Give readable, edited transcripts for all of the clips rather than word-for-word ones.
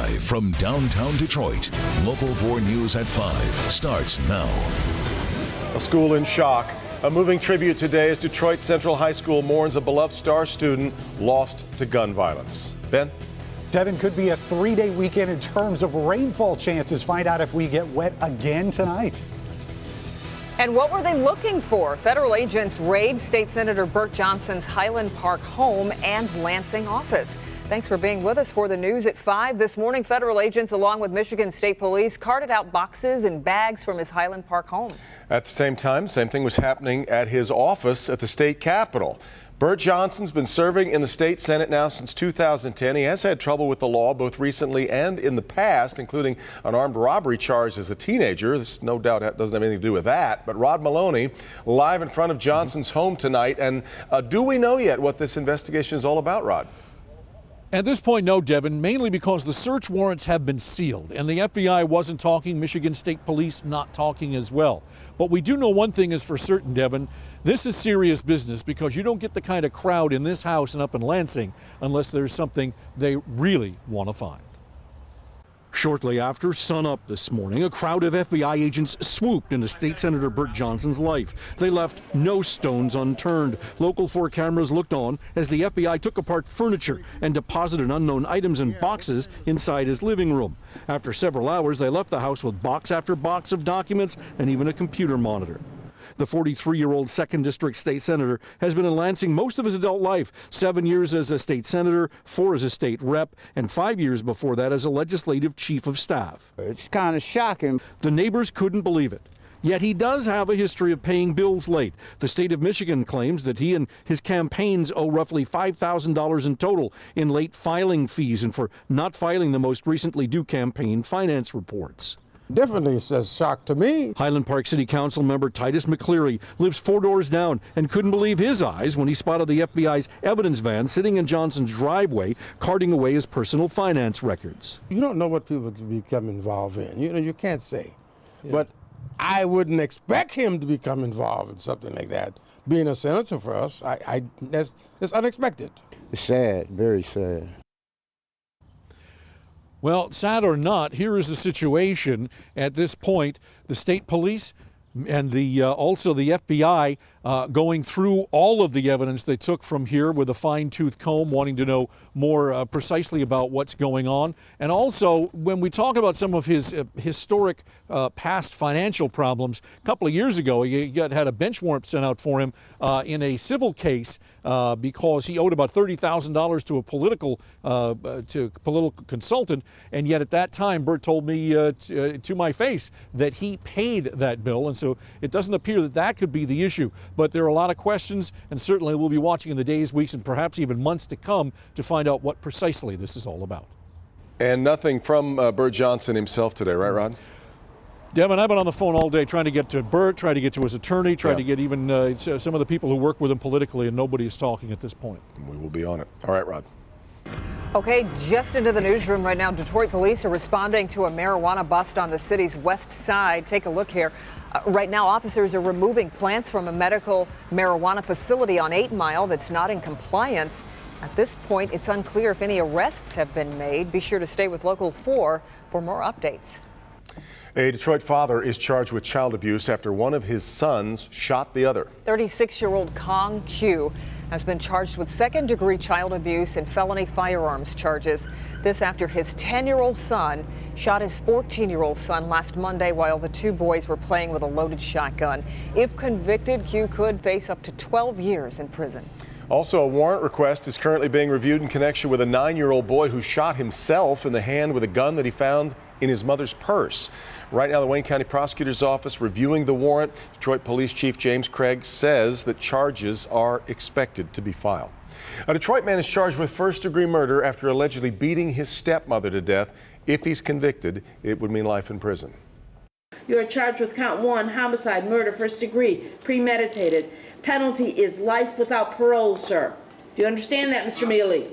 Live from downtown Detroit, Local 4 News at 5 starts now. A school in shock. A moving tribute today as Detroit Central High School mourns a beloved star student lost to gun violence. Ben? Devin, could be a 3-day weekend in terms of rainfall chances. Find out if we get wet again tonight. And what were they looking for? Federal agents raid State Senator Burt Johnson's Highland Park home and Lansing office. Thanks for being with us for the news at 5 this morning. Federal agents, along with Michigan State Police, carted out boxes and bags from his Highland Park home. At the same time, same thing was happening at his office at the state capitol. Burt Johnson's been serving in the state Senate now since 2010. He has had trouble with the law both recently and in the past, including an armed robbery charge as a teenager. This no doubt doesn't have anything to do with that. But Rod Maloney live in front of Johnson's home tonight. And do we know yet what this investigation is all about, Rod? At this point, no, Devin, mainly because the search warrants have been sealed and the FBI wasn't talking, Michigan State Police not talking as well. But we do know one thing is for certain, Devin, this is serious business because you don't get the kind of crowd in this house and up in Lansing unless there's something they really want to find. Shortly after sunup this morning, a crowd of FBI agents swooped into State Senator Burt Johnson's life. They left no stones unturned. Local 4 cameras looked on as the FBI took apart furniture and deposited unknown items in boxes inside his living room. After several hours, they left the house with box after box of documents and even a computer monitor. The 43-year-old 2nd District State Senator has been in Lansing most of his adult life, 7 years as a state senator, 4 as a state rep, and 5 years before that as a legislative chief of staff. It's kind of shocking. The neighbors couldn't believe it. Yet he does have a history of paying bills late. The state of Michigan claims that he and his campaigns owe roughly $5,000 in total in late filing fees and for not filing the most recently due campaign finance reports. Definitely it's a shock to me. Highland Park City Council member Titus McCleary lives 4 doors down and couldn't believe his eyes when he spotted the FBI's evidence van sitting in Johnson's driveway, carting away his personal finance records. You don't know what people can become involved in. You can't say. Yeah. But I wouldn't expect him to become involved in something like that. Being a senator for us, that's unexpected. It's sad, very sad. Well, sad or not, here is the situation at this point. The state police and also the FBI going through all of the evidence they took from here with a fine-tooth comb, wanting to know more precisely about what's going on. And also, when we talk about some of his historic past financial problems, a couple of years ago, he had a bench warrant sent out for him in a civil case because he owed about $30,000 to a political consultant. And yet at that time, Burt told me to my face that he paid that bill. And so it doesn't appear that that could be the issue. But there are a lot of questions, and certainly we'll be watching in the days, weeks, and perhaps even months to come to find out what precisely this is all about. And nothing from Burt Johnson himself today, right, Rod? Devin, I've been on the phone all day trying to get to Burt, trying to get to his attorney, trying to get even some of the people who work with him politically, and nobody is talking at this point. We will be on it. All right, Rod. Okay, just into the newsroom right now. Detroit police are responding to a marijuana bust on the city's west side. Take a look here. Right now, officers are removing plants from a medical marijuana facility on 8 Mile that's not in compliance. At this point, it's unclear if any arrests have been made. Be sure to stay with Local 4 for more updates. A Detroit father is charged with child abuse after one of his sons shot the other. 36-year-old Kong Q has been charged with second-degree child abuse and felony firearms charges. This after his 10-year-old son shot his 14-year-old son last Monday while the 2 boys were playing with a loaded shotgun. If convicted, Q could face up to 12 years in prison. Also, a warrant request is currently being reviewed in connection with a 9-year-old boy who shot himself in the hand with a gun that he found in his mother's purse. Right now, the Wayne County Prosecutor's Office reviewing the warrant. Detroit Police Chief James Craig says that charges are expected to be filed. A Detroit man is charged with first-degree murder after allegedly beating his stepmother to death. If he's convicted, it would mean life in prison. You are charged with count 1, homicide, murder, first degree, premeditated. Penalty is life without parole, sir. Do you understand that, Mr. Mealy?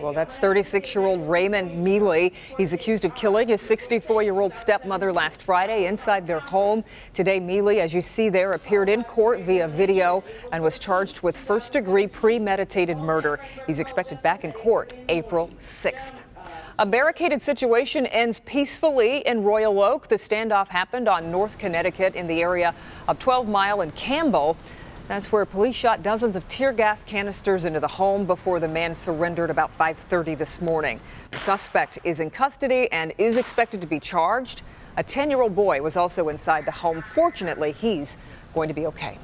Well, that's 36-year-old Raymond Mealy. He's accused of killing his 64-year-old stepmother last Friday inside their home. Today, Mealy, as you see there, appeared in court via video and was charged with first-degree premeditated murder. He's expected back in court April 6th. A barricaded situation ends peacefully in Royal Oak. The standoff happened on North Connecticut in the area of 12 Mile and Campbell. That's where police shot dozens of tear gas canisters into the home before the man surrendered about 5:30 this morning. The suspect is in custody and is expected to be charged. A 10-year-old boy was also inside the home. Fortunately, he's going to be okay.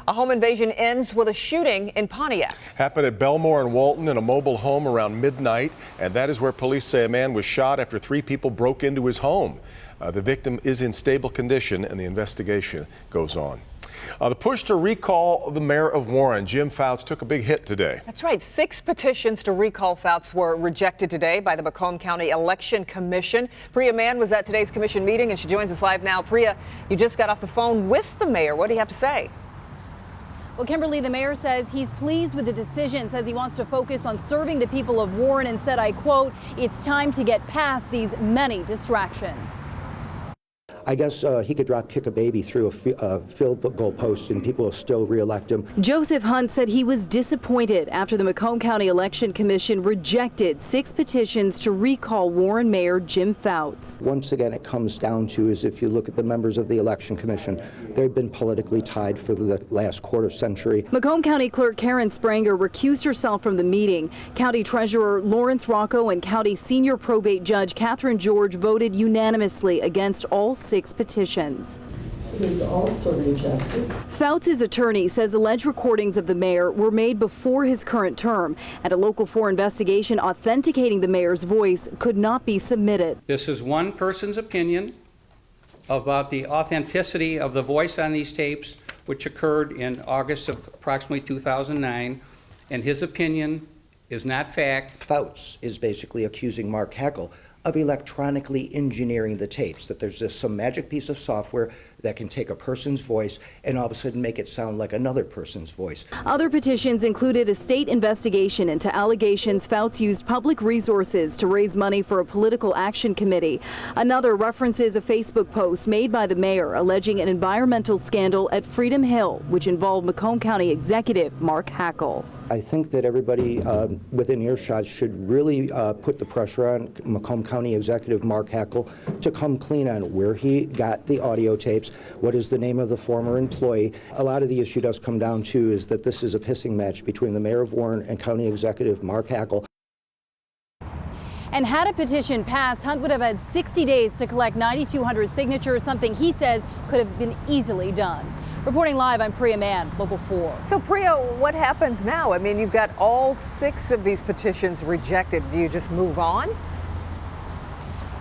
A home invasion ends with a shooting in Pontiac. Happened at Belmore and Walton in a mobile home around midnight, and that is where police say a man was shot after 3 people broke into his home. The victim is in stable condition, and the investigation goes on. The push to recall the mayor of Warren, Jim Fouts, took a big hit today. That's right. 6 petitions to recall Fouts were rejected today by the Macomb County Election Commission. Priya Mann was at today's commission meeting, and she joins us live now. Priya, you just got off the phone with the mayor. What do you have to say? Well, Kimberly, the mayor says he's pleased with the decision, says he wants to focus on serving the people of Warren, and said, I quote, "It's time to get past these many distractions." I guess he could drop kick a baby through a field goal post and people will still reelect him. Joseph Hunt said he was disappointed after the Macomb County Election Commission rejected 6 petitions to recall Warren Mayor Jim Fouts. Once again, it comes down to is if you look at the members of the Election Commission, they've been politically tied for the last quarter century. Macomb County Clerk Karen Spranger recused herself from the meeting. County Treasurer Lawrence Rocco and County Senior Probate Judge Catherine George voted unanimously against all 6 petitions. It was also rejected. Fouts' attorney says alleged recordings of the mayor were made before his current term, and a Local 4 investigation authenticating the mayor's voice could not be submitted. This is one person's opinion about the authenticity of the voice on these tapes, which occurred in August of approximately 2009, and his opinion is not fact. Fouts is basically accusing Mark Hackel of electronically engineering the tapes, that there's just some magic piece of software that can take a person's voice and all of a sudden make it sound like another person's voice. Other petitions included a state investigation into allegations Fouts used public resources to raise money for a political action committee. Another references a Facebook post made by the mayor alleging an environmental scandal at Freedom Hill, which involved Macomb County Executive Mark Hackel. I think that everybody within earshot should really put the pressure on Macomb County Executive Mark Hackel to come clean on where he got the audio tapes, what is the name of the former employee. A lot of the issue does come down to is that this is a pissing match between the mayor of Warren and County Executive Mark Hackel. And had a petition passed, Hunt would have had 60 days to collect 9,200 signatures, something he says could have been easily done. Reporting live, I'm Priya Mann, Local 4. So Priya, what happens now? I mean, you've got all 6 of these petitions rejected. Do you just move on?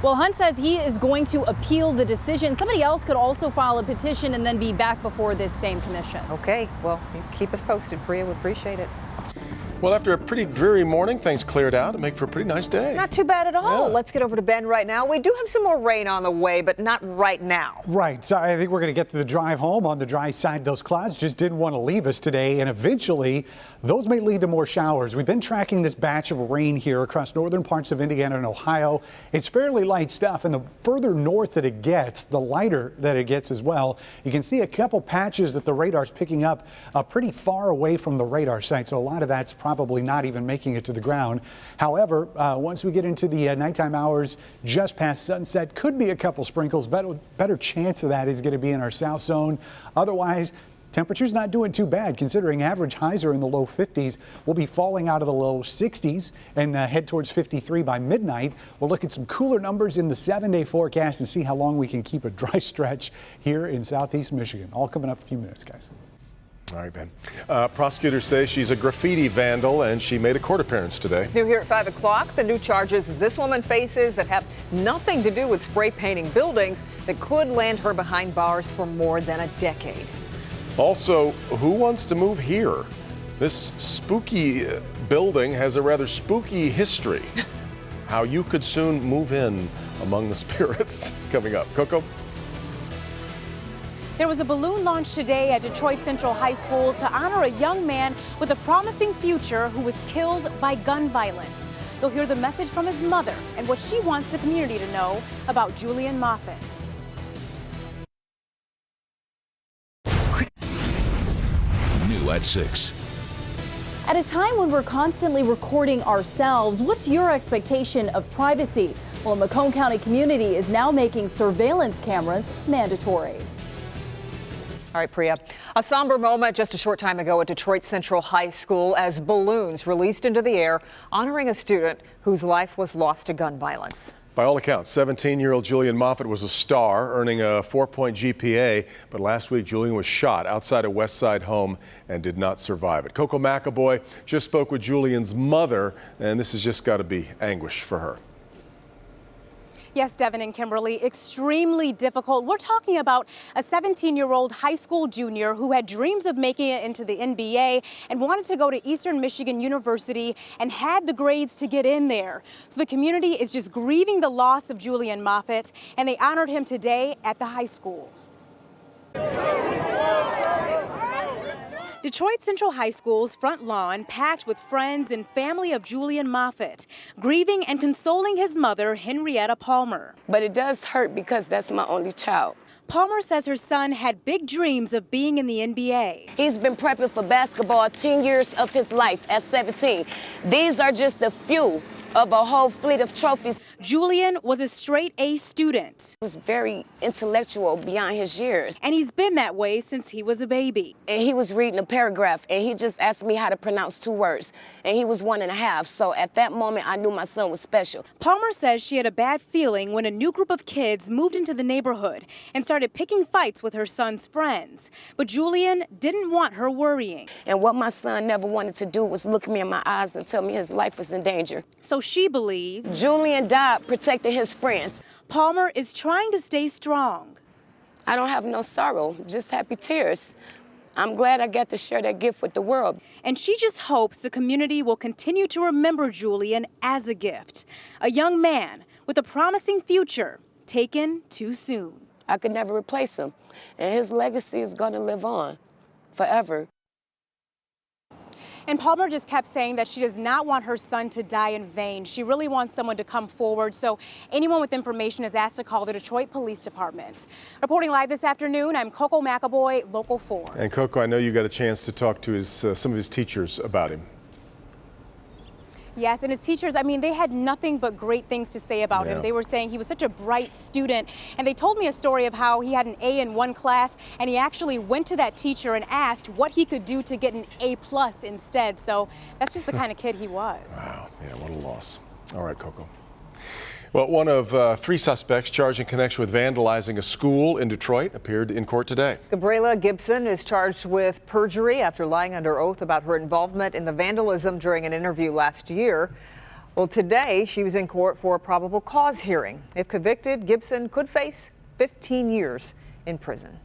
Well, Hunt says he is going to appeal the decision. Somebody else could also file a petition and then be back before this same commission. Okay, well, you keep us posted, Priya. We appreciate it. Well, after a pretty dreary morning, things cleared out to make for a pretty nice day. Not too bad at all. Yeah. Let's get over to Ben right now. We do have some more rain on the way, but not right now. Right. So I think we're going to get to the drive home on the dry side. Those clouds just didn't want to leave us today, and eventually those may lead to more showers. We've been tracking this batch of rain here across northern parts of Indiana and Ohio. It's fairly light stuff, and the further north that it gets, the lighter that it gets as well. You can see a couple patches that the radar's picking up pretty far away from the radar site, so a lot of that's probably not even making it to the ground. However, once we get into the nighttime hours just past sunset, could be a couple sprinkles. Better chance of that is going to be in our south zone. Otherwise, temperature's not doing too bad considering average highs are in the low 50s. We'll be falling out of the low 60s and head towards 53 by midnight. We'll look at some cooler numbers in the 7-day forecast and see how long we can keep a dry stretch here in southeast Michigan. All coming up in a few minutes, guys. All right, Ben. Prosecutors say she's a graffiti vandal and she made a court appearance today. New here at 5 o'clock, the new charges this woman faces that have nothing to do with spray painting buildings that could land her behind bars for more than a decade. Also, who wants to move here? This spooky building has a rather spooky history. How you could soon move in among the spirits. Coming up. Coco? There was a balloon launch today at Detroit Central High School to honor a young man with a promising future who was killed by gun violence. You'll hear the message from his mother and what she wants the community to know about Julian Moffitt. New at 6. At a time when we're constantly recording ourselves, what's your expectation of privacy? Well, Macomb County community is now making surveillance cameras mandatory. All right, Priya. A somber moment just a short time ago at Detroit Central High School as balloons released into the air, honoring a student whose life was lost to gun violence. By all accounts, 17-year-old Julian Moffitt was a star, earning a 4-point GPA. But last week, Julian was shot outside a West Side home and did not survive it. Coco McAvoy just spoke with Julian's mother, and this has just got to be anguish for her. Yes, Devin and Kimberly, extremely difficult. We're talking about a 17-year-old high school junior who had dreams of making it into the NBA and wanted to go to Eastern Michigan University and had the grades to get in there. So the community is just grieving the loss of Julian Moffitt, and they honored him today at the high school. Detroit Central High School's front lawn packed with friends and family of Julian Moffitt, grieving and consoling his mother, Henrietta Palmer. But it does hurt because that's my only child. Palmer says her son had big dreams of being in the NBA. He's been prepping for basketball 10 years of his life at 17. These are just a few of a whole fleet of trophies. Julian was a straight A student. He was very intellectual beyond his years. And he's been that way since he was a baby. And he was reading a paragraph and he just asked me how to pronounce 2 words. And he was 1.5. So at that moment, I knew my son was special. Palmer says she had a bad feeling when a new group of kids moved into the neighborhood and started picking fights with her son's friends. But Julian didn't want her worrying. And what my son never wanted to do was look me in my eyes and tell me his life was in danger. So she believed Julian died protecting his friends. Palmer is trying to stay strong. I don't have no sorrow, just happy tears. I'm glad I got to share that gift with the world. And she just hopes the community will continue to remember Julian as a gift. A young man with a promising future, taken too soon. I could never replace him, and his legacy is going to live on forever. And Palmer just kept saying that she does not want her son to die in vain. She really wants someone to come forward. So anyone with information is asked to call the Detroit Police Department. Reporting live this afternoon, I'm Coco McAvoy, Local 4. And Coco, I know you got a chance to talk to some of his teachers about him. Yes, and his teachers, I mean, they had nothing but great things to say about him. They were saying he was such a bright student. And they told me a story of how he had an A in one class, and he actually went to that teacher and asked what he could do to get an A+ instead. So that's just the kind of kid he was. Wow, yeah, what a loss. All right, Coco. Well, one of 3 suspects charged in connection with vandalizing a school in Detroit appeared in court today. Gabriela Gibson is charged with perjury after lying under oath about her involvement in the vandalism during an interview last year. Well, today she was in court for a probable cause hearing. If convicted, Gibson could face 15 years in prison.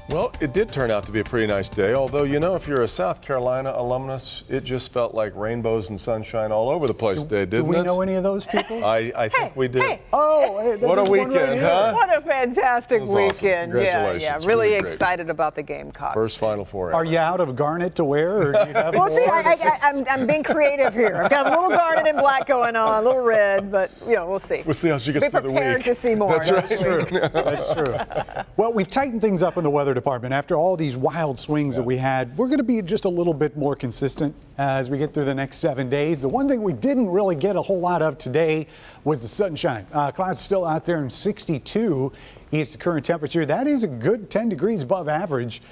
Well, it did turn out to be a pretty nice day, although, you know, if you're a South Carolina alumnus, it just felt like rainbows and sunshine all over the place today, didn't it? Do we know any of those people? I think we do. Oh, what a weekend, huh? What a fantastic weekend. Awesome. Congratulations. Yeah, really excited about the Gamecocks. First Final Four. Are you out of garnet to wear? Or do you have well, see, more? I'm being creative here. I've got a little garnet and black going on, a little red, but, you know, we'll see. We'll see how she gets through the week. Be prepared to see more. That's right. That's true. That's true. Well, we've tightened things up in the weather department. After all these wild swings that we had, we're going to be just a little bit more consistent as we get through the next 7 days. The one thing we didn't really get a whole lot of today was the sunshine. Clouds still out there in 62 is the current temperature. That is a good 10 degrees above average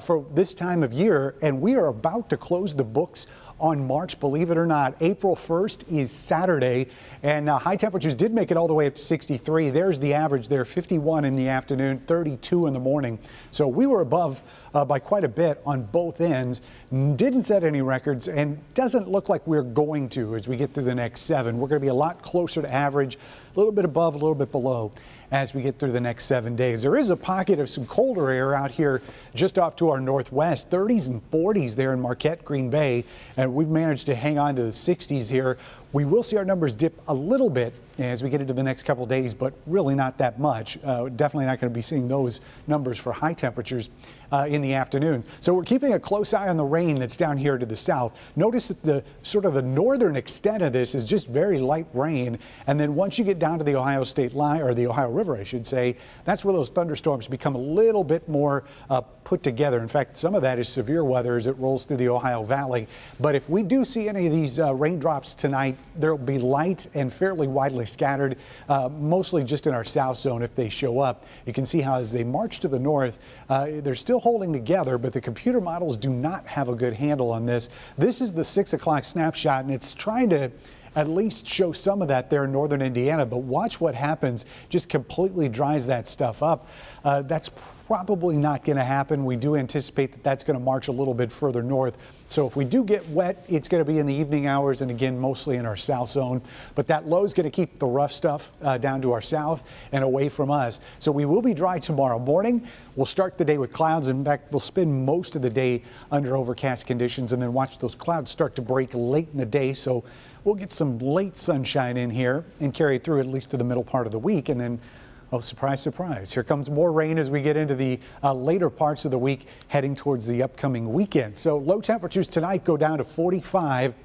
for this time of year, and we are about to close the books on March, believe it or not. April 1st is Saturday, and high temperatures did make it all the way up to 63. There's the average there, 51 in the afternoon, 32 in the morning. So we were above by quite a bit on both ends. Didn't set any records and doesn't look like we're going to as we get through the next 7. We're going to be a lot closer to average, a little bit above, a little bit below as we get through the next 7 days. There is a pocket of some colder air out here just off to our northwest, 30s and 40s there in Marquette, Green Bay, and we've managed to hang on to the 60s here. We will see our numbers dip a little bit as we get into the next couple of days, but really not that much. Definitely not going to be seeing those numbers for high temperatures in the afternoon. So we're keeping a close eye on the rain that's down here to the south. Notice that the sort of the northern extent of this is just very light rain. And then once you get down to the Ohio State line, or the Ohio River, I should say, that's where those thunderstorms become a little bit more put together. In fact, some of that is severe weather as it rolls through the Ohio Valley. But if we do see any of these raindrops tonight, there will be light and fairly widely scattered, mostly just in our south zone if they show up. You can see how as they march to the north, they're still holding together, but the computer models do not have a good handle on this. This is the 6 o'clock snapshot, and it's trying to at least show some of that there in northern Indiana, but watch what happens. Just completely dries that stuff up. That's probably not going to happen. We do anticipate that that's going to march a little bit further north. So if we do get wet, it's going to be in the evening hours and again, mostly in our south zone. But that low is going to keep the rough stuff down to our south and away from us. So we will be dry tomorrow morning. We'll start the day with clouds. In fact, we'll spend most of the day under overcast conditions and then watch those clouds start to break late in the day. So we'll get some late sunshine in here and carry it through at least to the middle part of the week. And then, oh, surprise, surprise, here comes more rain as we get into the later parts of the week, heading towards the upcoming weekend. So low temperatures tonight go down to 45.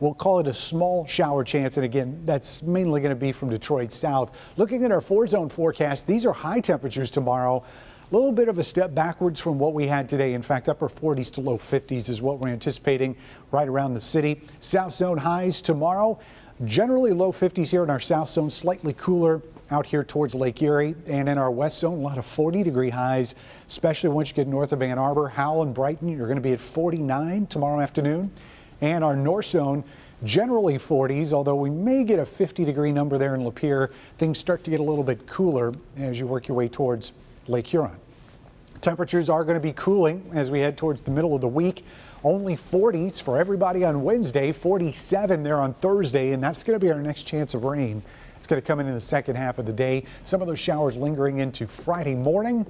We'll call it a small shower chance. And again, that's mainly going to be from Detroit south. Looking at our 4-zone forecast, these are high temperatures tomorrow. A little bit of a step backwards from what we had today. In fact, upper 40s to low 50s is what we're anticipating right around the city. South zone highs tomorrow. Generally low 50s here in our south zone, slightly cooler out here towards Lake Erie. And in our west zone, a lot of 40-degree highs, especially once you get north of Ann Arbor. Howell and Brighton, you're going to be at 49 tomorrow afternoon. And our north zone, generally 40s, although we may get a 50-degree number there in Lapeer. Things start to get a little bit cooler as you work your way towards Lake Huron. Temperatures are going to be cooling as we head towards the middle of the week. Only 40s for everybody on Wednesday, 47 there on Thursday, and that's going to be our next chance of rain. It's going to come in the second half of the day. Some of those showers lingering into Friday morning,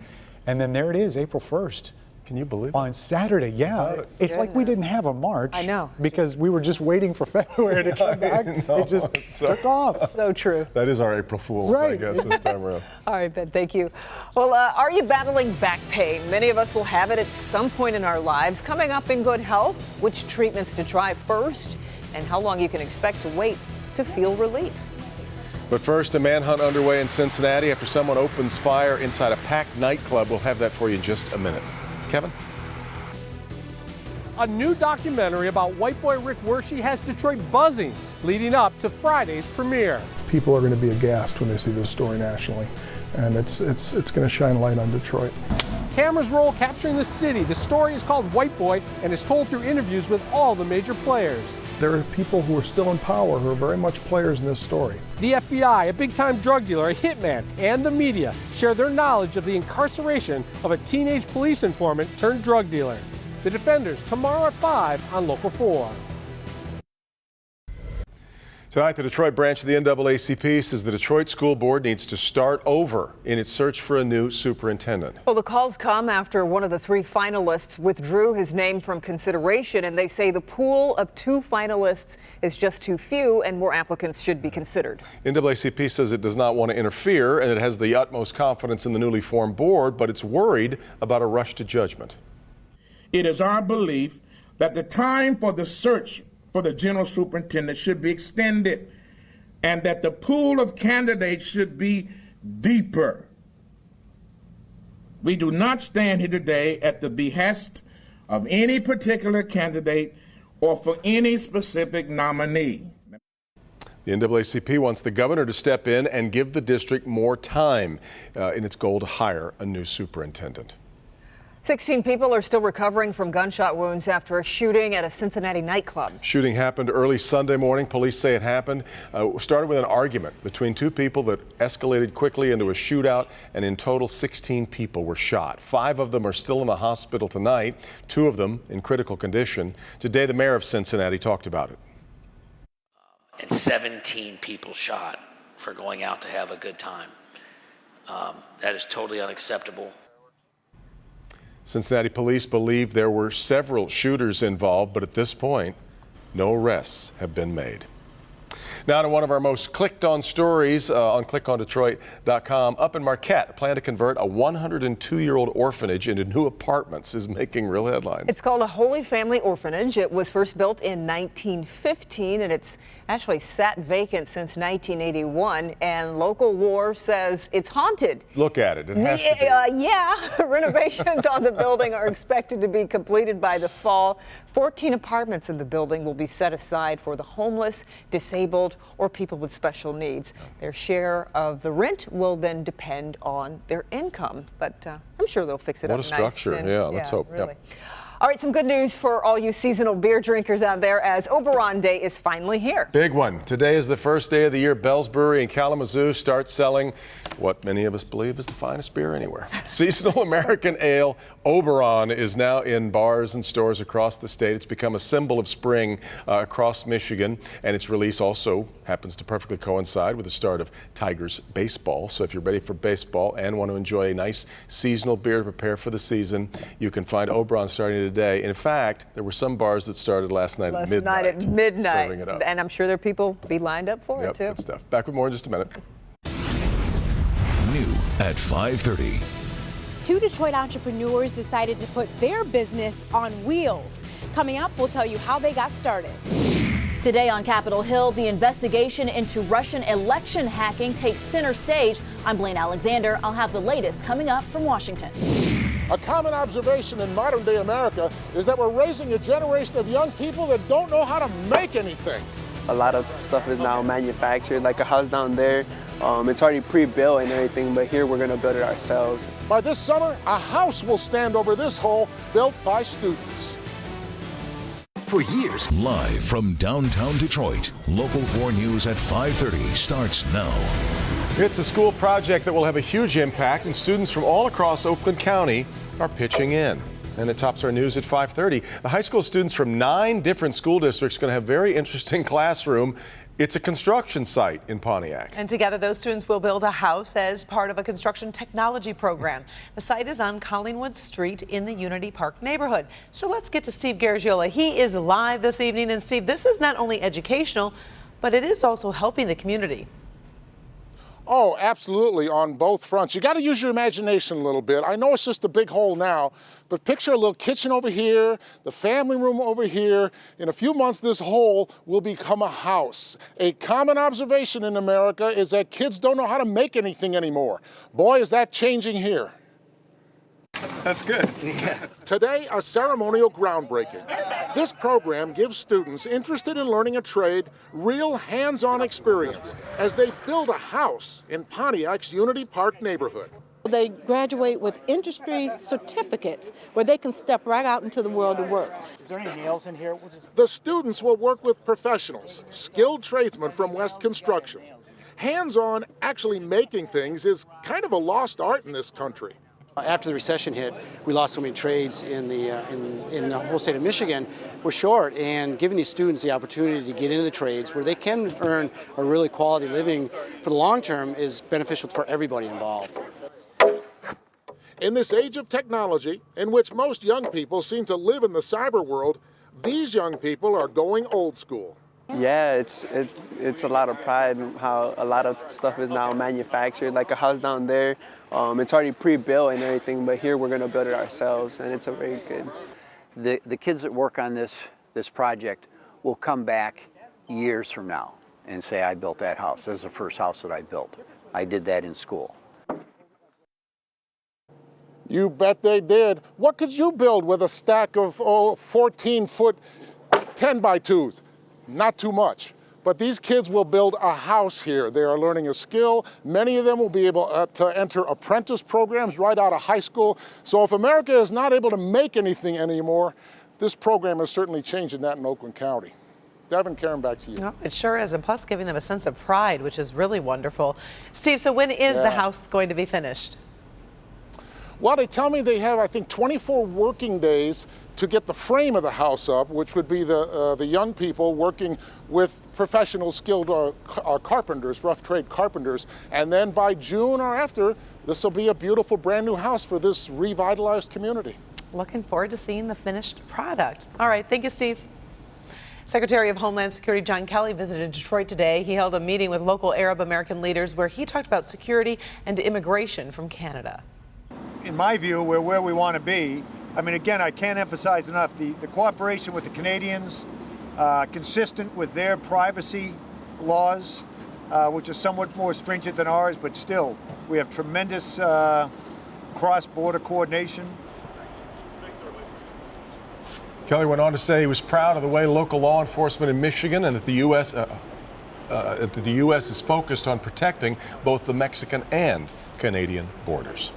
and then there it is, April 1st. Can you believe it? On Saturday, yeah. It's like we didn't have a March. I know. Because we were just waiting for February to come back. It just took off. So true. That is our April Fools, I guess, this time around. All right, Ben, thank you. Well, are you battling back pain? Many of us will have it at some point in our lives. Coming up in Good Health, which treatments to try first, and how long you can expect to wait to feel relief. But first, a manhunt underway in Cincinnati after someone opens fire inside a packed nightclub. We'll have that for you in just a minute. Kevin? A new documentary about white boy Rick Wershe has Detroit buzzing leading up to Friday's premiere. People are going to be aghast when they see this story nationally, and it's going to shine light on Detroit. Cameras roll capturing the city. The story is called White Boy and is told through interviews with all the major players. There are people who are still in power who are very much players in this story. The FBI, a big-time drug dealer, a hitman, and the media share their knowledge of the incarceration of a teenage police informant turned drug dealer. The Defenders, tomorrow at 5 on Local 4. Tonight, the Detroit branch of the NAACP says the Detroit School Board needs to start over in its search for a new superintendent. Well, the calls come after one of the 3 finalists withdrew his name from consideration, and they say the pool of 2 finalists is just too few and more applicants should be considered. NAACP says it does not want to interfere and it has the utmost confidence in the newly formed board, but it's worried about a rush to judgment. It is our belief that the time for the search for the general superintendent should be extended and that the pool of candidates should be deeper. We do not stand here today at the behest of any particular candidate or for any specific nominee. The NAACP wants the governor to step in and give the district more time in its goal to hire a new superintendent. 16 people are still recovering from gunshot wounds after a shooting at a Cincinnati nightclub. Shooting happened early Sunday morning. Police say it happened. Started with an argument between 2 people that escalated quickly into a shootout, and in total 16 people were shot. 5 of them are still in the hospital tonight, 2 of them in critical condition. Today, the mayor of Cincinnati talked about it. And 17 people shot for going out to have a good time. That is totally unacceptable. Cincinnati police believe there were several shooters involved, but at this point, no arrests have been made. Now to one of our most clicked on stories on clickondetroit.com. Up in Marquette, a plan to convert a 102-year-old orphanage into new apartments is making real headlines. It's called a Holy Family Orphanage. It was first built in 1915 and it's actually sat vacant since 1981. And local lore says it's haunted. Look at it. It has to be. Yeah. Renovations on the building are expected to be completed by the fall. 14 apartments in the building will be set aside for the homeless, disabled, or people with special needs. Their share of the rent will then depend on their income, but I'm sure they'll fix it up nice. What a structure. Yeah, let's hope. Really. Yep. All right, some good news for all you seasonal beer drinkers out there as Oberon Day is finally here. Big one. Today is the first day of the year Bell's Brewery in Kalamazoo starts selling what many of us believe is the finest beer anywhere. Seasonal American Ale Oberon is now in bars and stores across the state. It's become a symbol of spring across Michigan, and its release also happens to perfectly coincide with the start of Tigers baseball. So if you're ready for baseball and want to enjoy a nice seasonal beer to prepare for the season, you can find Oberon starting today. In fact, there were some bars that started last night at midnight. Serving it up. And I'm sure there are people be lined up for it too. Good stuff. Back with more in just a minute. New at 5:30. Two Detroit entrepreneurs decided to put their business on wheels. Coming up, we'll tell you how they got started. Today on Capitol Hill, the investigation into Russian election hacking takes center stage. I'm Blaine Alexander. I'll have the latest coming up from Washington. A common observation in modern day America is that we're raising a generation of young people that don't know how to make anything. A lot of stuff is now manufactured, like a house down there. It's already pre-built and everything, but here we're going to build it ourselves. By this summer, a house will stand over this hole built by students. For years, live from downtown Detroit, Local 4 News at 5:30 starts now. It's a school project that will have a huge impact, and students from all across Oakland County are pitching in. And it tops our news at 5:30. The high school students from 9 different school districts are going to have a very interesting classroom. It's a construction site in Pontiac. And together, those students will build a house as part of a construction technology program. The site is on Collingwood Street in the Unity Park neighborhood. So let's get to Steve Garagiola. He is live this evening. And Steve, this is not only educational, but it is also helping the community. Oh, absolutely, on both fronts. You got to use your imagination a little bit. I know it's just a big hole now, but picture a little kitchen over here, the family room over here. In a few months, this hole will become a house. A common observation in America is that kids don't know how to make anything anymore. Boy, is that changing here. That's good. Today, a ceremonial groundbreaking. This program gives students interested in learning a trade real hands-on experience as they build a house in Pontiac's Unity Park neighborhood. They graduate with industry certificates where they can step right out into the world of work. Is there any nails in here? The students will work with professionals, skilled tradesmen from West Construction. Hands-on, actually making things is kind of a lost art in this country. After the recession hit, we lost so many trades in the whole state of Michigan. We're short, and giving these students the opportunity to get into the trades where they can earn a really quality living for the long term is beneficial for everybody involved. In this age of technology, in which most young people seem to live in the cyber world, these young people are going old school. Yeah, it's a lot of pride in how a lot of stuff is now manufactured, like a house down there. It's already pre-built and everything, but here we're going to build it ourselves, and it's a very good. The kids that work on this project will come back years from now and say, I built that house. This is the first house that I built. I did that in school. You bet they did. What could you build with a stack of 14-foot 10x2s? Not too much. But these kids will build a house here. They are learning a skill. Many of them will be able to enter apprentice programs right out of high school. So if America is not able to make anything anymore, this program is certainly changing that in Oakland County. Devin, Karen, back to you. Oh, it sure is, and plus giving them a sense of pride, which is really wonderful. Steve, so when is the house going to be finished? Well, they tell me they have, I think, 24 working days to get the frame of the house up, which would be the young people working with professional skilled carpenters, rough trade carpenters. And then by June or after, this will be a beautiful brand new house for this revitalized community. Looking forward to seeing the finished product. All right, thank you, Steve. Secretary of Homeland Security John Kelly visited Detroit today. He held a meeting with local Arab American leaders where he talked about security and immigration from Canada. In my view, we're where we want to be. I mean, again, I can't emphasize enough the cooperation with the Canadians, consistent with their privacy laws, which are somewhat more stringent than ours, but still, we have tremendous cross-border coordination. Kelly went on to say he was proud of the way local law enforcement in Michigan and that the U.S. Is focused on protecting both the Mexican and Canadian borders.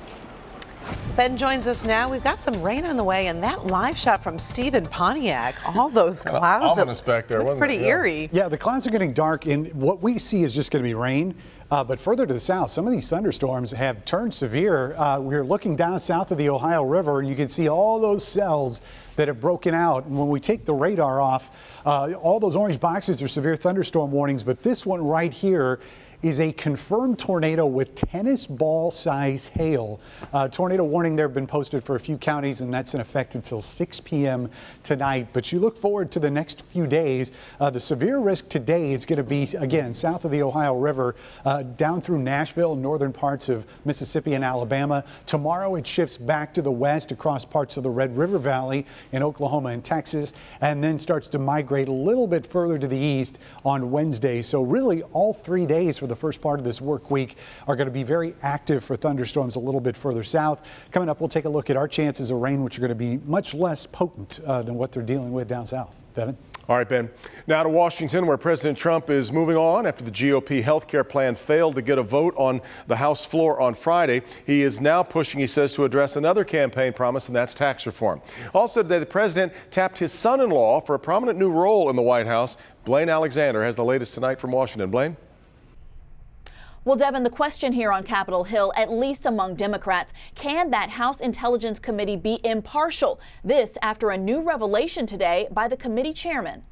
Ben joins us now. We've got some rain on the way, and that live shot from Steve in Pontiac, all those clouds. Ominous back there, wasn't pretty it? eerie. Yeah, the clouds are getting dark, and what we see is just going to be rain. But further to the south, some of these thunderstorms have turned severe. We're looking down south of the Ohio River, and you can see all those cells that have broken out. And when we take the radar off, all those orange boxes are severe thunderstorm warnings, but this one right here is a confirmed tornado with tennis ball size hail. Tornado warning there have been posted for a few counties, and that's in effect until 6 p.m. tonight. But you look forward to the next few days. The severe risk today is going to be, again, south of the Ohio River, down through Nashville, northern parts of Mississippi and Alabama. Tomorrow it shifts back to the west across parts of the Red River Valley in Oklahoma and Texas, and then starts to migrate a little bit further to the east on Wednesday. So really all 3 days for the first part of this work week are going to be very active for thunderstorms a little bit further south. Coming up, we'll take a look at our chances of rain, which are going to be much less potent than what they're dealing with down south. Devin? All right, Ben. Now to Washington, where President Trump is moving on after the GOP health care plan failed to get a vote on the House floor on Friday. He is now pushing, he says, to address another campaign promise, and that's tax reform. Also today, the president tapped his son-in-law for a prominent new role in the White House. Blaine Alexander has the latest tonight from Washington. Blaine? Well, Devin, the question here on Capitol Hill, at least among Democrats, can that House Intelligence Committee be impartial? This after a new revelation today by the committee chairman.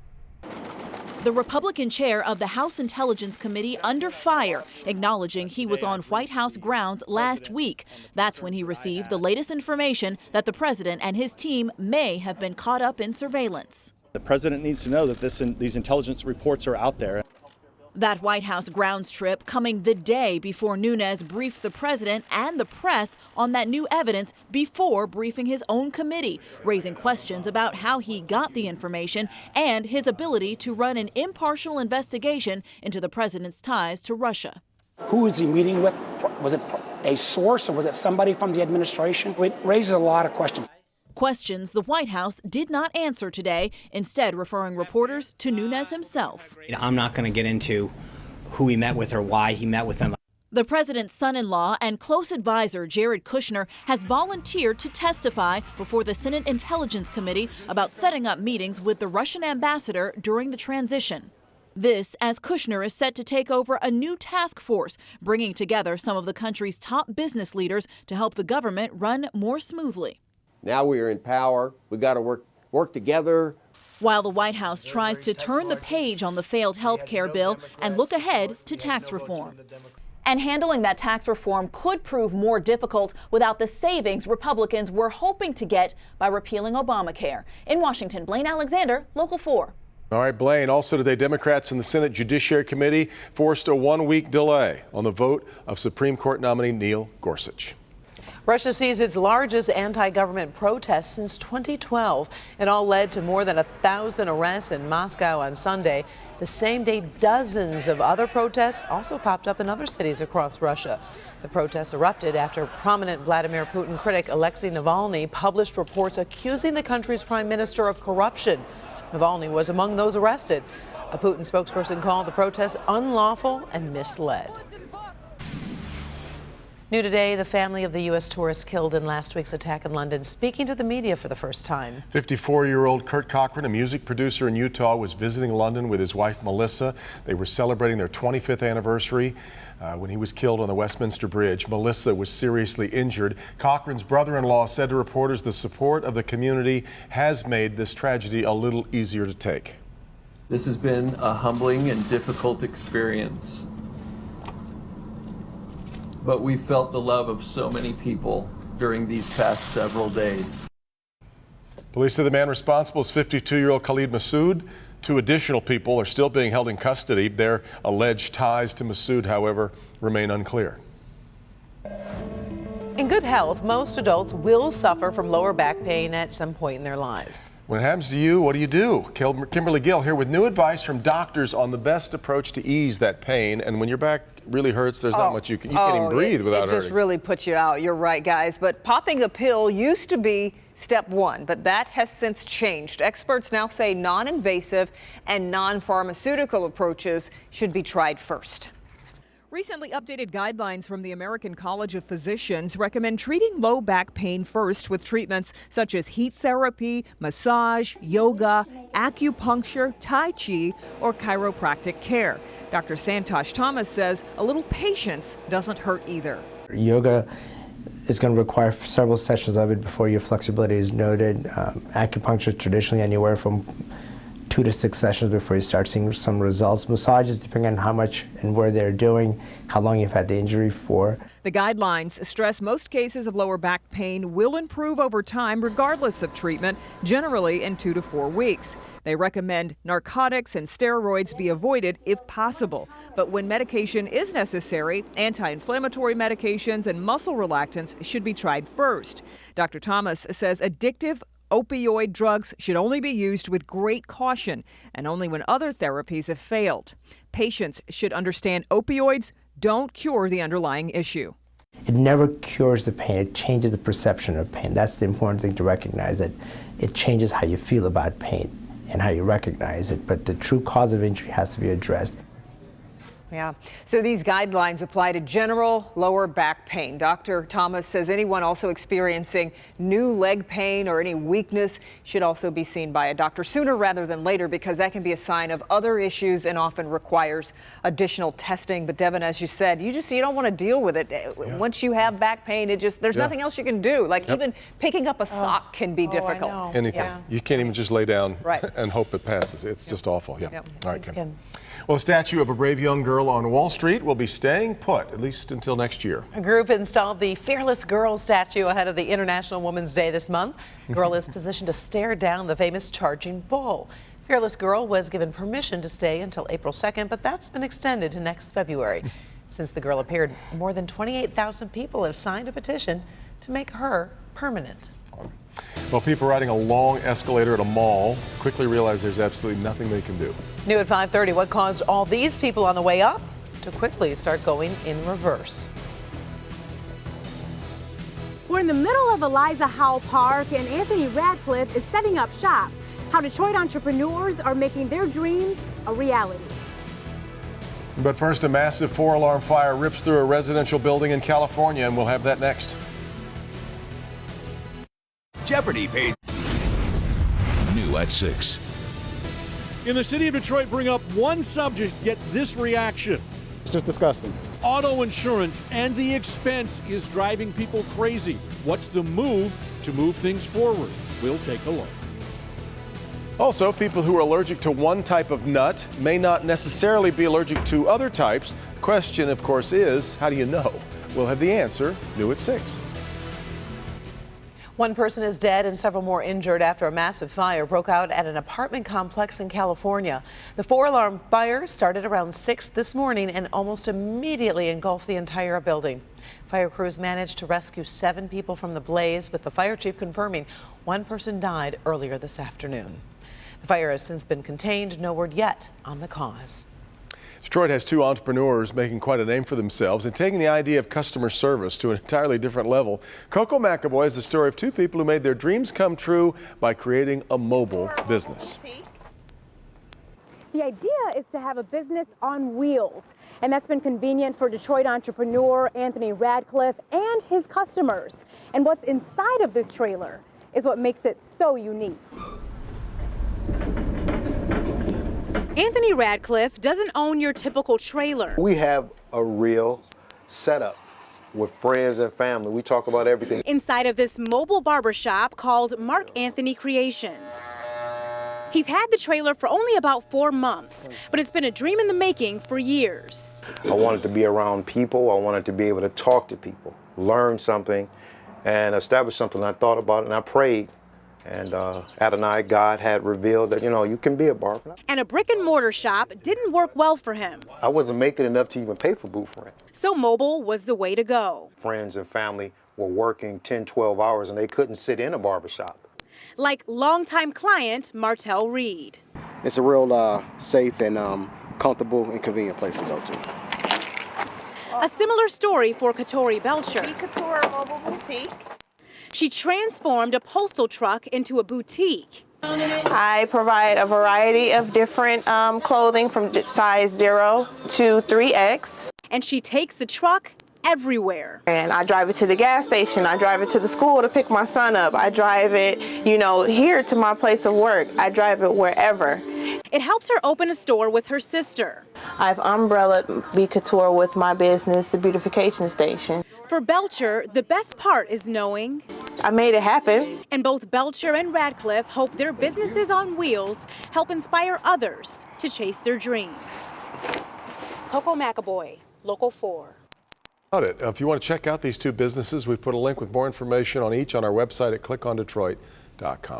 The Republican chair of the House Intelligence Committee under fire, acknowledging he was on White House grounds last week. That's when he received the latest information that the president and his team may have been caught up in surveillance. The president needs to know that these intelligence reports are out there. That White House grounds trip coming the day before Nunes briefed the president and the press on that new evidence before briefing his own committee, raising questions about how he got the information and his ability to run an impartial investigation into the president's ties to Russia. Who is he meeting with? Was it a source or was it somebody from the administration? It raises a lot of questions. Questions the White House did not answer today, instead referring reporters to Nunes himself. I'm not going to get into who he met with or why he met with them. The president's son-in-law and close advisor, Jared Kushner, has volunteered to testify before the Senate Intelligence Committee about setting up meetings with the Russian ambassador during the transition. This as Kushner is set to take over a new task force, bringing together some of the country's top business leaders to help the government run more smoothly. Now we are in power. We've got to work together. While the White House tries to turn the page on the failed health care bill and look ahead to tax reform. And handling that tax reform could prove more difficult without the savings Republicans were hoping to get by repealing Obamacare. In Washington, Blaine Alexander, Local 4. All right, Blaine. Also today, Democrats in the Senate Judiciary Committee forced a one-week delay on the vote of Supreme Court nominee Neil Gorsuch. Russia sees its largest anti-government protest since 2012. It all led to more than 1,000 arrests in Moscow on Sunday. The same day, dozens of other protests also popped up in other cities across Russia. The protests erupted after prominent Vladimir Putin critic Alexei Navalny published reports accusing the country's prime minister of corruption. Navalny was among those arrested. A Putin spokesperson called the protests unlawful and misled. New today, the family of the U.S. tourist killed in last week's attack in London, speaking to the media for the first time. 54-year-old Kurt Cochran, a music producer in Utah, was visiting London with his wife, Melissa. They were celebrating their 25th anniversary when he was killed on the Westminster Bridge. Melissa was seriously injured. Cochran's brother-in-law said to reporters the support of the community has made this tragedy a little easier to take. This has been a humbling and difficult experience. But we felt the love of so many people during these past several days. Police say the man responsible is 52-year-old Khalid Massoud. 2 additional people are still being held in custody. Their alleged ties to Masood, however, remain unclear. In good health, most adults will suffer from lower back pain at some point in their lives. When it happens to you, what do you do? Kimberly Gill here with new advice from doctors on the best approach to ease that pain. And when your back really hurts, there's not much you can't even breathe without hurting. It just really puts you out. You're right, guys. But popping a pill used to be step one, but that has since changed. Experts now say non-invasive and non-pharmaceutical approaches should be tried first. Recently updated guidelines from the American College of Physicians recommend treating low back pain first with treatments such as heat therapy, massage, yoga, acupuncture, tai chi, or chiropractic care. Dr. Santosh Thomas says a little patience doesn't hurt either. Yoga is going to require several sessions of it before your flexibility is noted. Acupuncture traditionally anywhere from 2 to 6 sessions before you start seeing some results. Massages, depending on how much and where they're doing, how long you've had the injury for. The guidelines stress most cases of lower back pain will improve over time regardless of treatment, generally in 2 to 4 weeks. They recommend narcotics and steroids be avoided if possible. But when medication is necessary, anti-inflammatory medications and muscle relaxants should be tried first. Dr. Thomas says addictive opioid drugs should only be used with great caution and only when other therapies have failed. Patients should understand opioids don't cure the underlying issue. It never cures the pain, it changes the perception of pain. That's the important thing to recognize, that it changes how you feel about pain and how you recognize it, but the true cause of injury has to be addressed. Yeah, so these guidelines apply to general lower back pain. Dr. Thomas says anyone also experiencing new leg pain or any weakness should also be seen by a doctor sooner rather than later, because that can be a sign of other issues and often requires additional testing. But Devin, as you said, you don't want to deal with it. Yeah. Once you have back pain, there's nothing else you can do. Like even picking up a sock can be difficult. Anything. Yeah. You can't even just lay down and hope it passes. It's just awful. Yeah. All right, Kim. Well, a statue of a brave young girl on Wall Street will be staying put, at least until next year. A group installed the Fearless Girl statue ahead of the International Women's Day this month. The girl is positioned to stare down the famous charging bull. Fearless Girl was given permission to stay until April 2nd, but that's been extended to next February. Since the girl appeared, more than 28,000 people have signed a petition to make her permanent. Well, people riding a long escalator at a mall quickly realize there's absolutely nothing they can do. New at 5:30, what caused all these people on the way up to quickly start going in reverse? We're in the middle of Eliza Howe Park, and Anthony Radcliffe is setting up shop. How Detroit entrepreneurs are making their dreams a reality. But first, a massive 4-alarm fire rips through a residential building in California, and we'll have that next. Jeopardy pays. New at 6. In the city of Detroit, bring up one subject, get this reaction. It's just disgusting. Auto insurance and the expense is driving people crazy. What's the move to move things forward? We'll take a look. Also, people who are allergic to one type of nut may not necessarily be allergic to other types. The question, of course, is how do you know? We'll have the answer new at 6. One person is dead and several more injured after a massive fire broke out at an apartment complex in California. The 4-alarm fire started around 6 this morning and almost immediately engulfed the entire building. Fire crews managed to rescue 7 people from the blaze, with the fire chief confirming one person died earlier this afternoon. The fire has since been contained. No word yet on the cause. Detroit has 2 entrepreneurs making quite a name for themselves and taking the idea of customer service to an entirely different level. Coco McAvoy is the story of 2 people who made their dreams come true by creating a mobile business. The idea is to have a business on wheels, and that's been convenient for Detroit entrepreneur Anthony Radcliffe and his customers. And what's inside of this trailer is what makes it so unique. Anthony Radcliffe doesn't own your typical trailer. We have a real setup with friends and family. We talk about everything. Inside of this mobile barbershop called Mark Anthony Creations. He's had the trailer for only about 4 months, but it's been a dream in the making for years. I wanted to be around people. I wanted to be able to talk to people, learn something, and establish something. I thought about it and I prayed And Adonai, God had revealed that, you can be a barber. And a brick and mortar shop didn't work well for him. I wasn't making enough to even pay for booth rent. So mobile was the way to go. Friends and family were working 10, 12 hours and they couldn't sit in a barbershop. Like longtime client Martell Reed. It's a real safe and comfortable and convenient place to go to. A similar story for Katori Belcher. Couture Mobile Boutique. She transformed a postal truck into a boutique. I provide a variety of different clothing from size 0 to 3X. And she takes the truck everywhere. And I drive it to the gas station. I drive it to the school to pick my son up. I drive it, here to my place of work. I drive it wherever. It helps her open a store with her sister. I've umbrellaed B Couture with my business, the Beautification Station. For Belcher, the best part is knowing I made it happen. And both Belcher and Radcliffe hope their businesses on wheels help inspire others to chase their dreams. Coco McAvoy, Local 4. If you want to check out these two businesses, we've put a link with more information on each on our website at clickondetroit.com.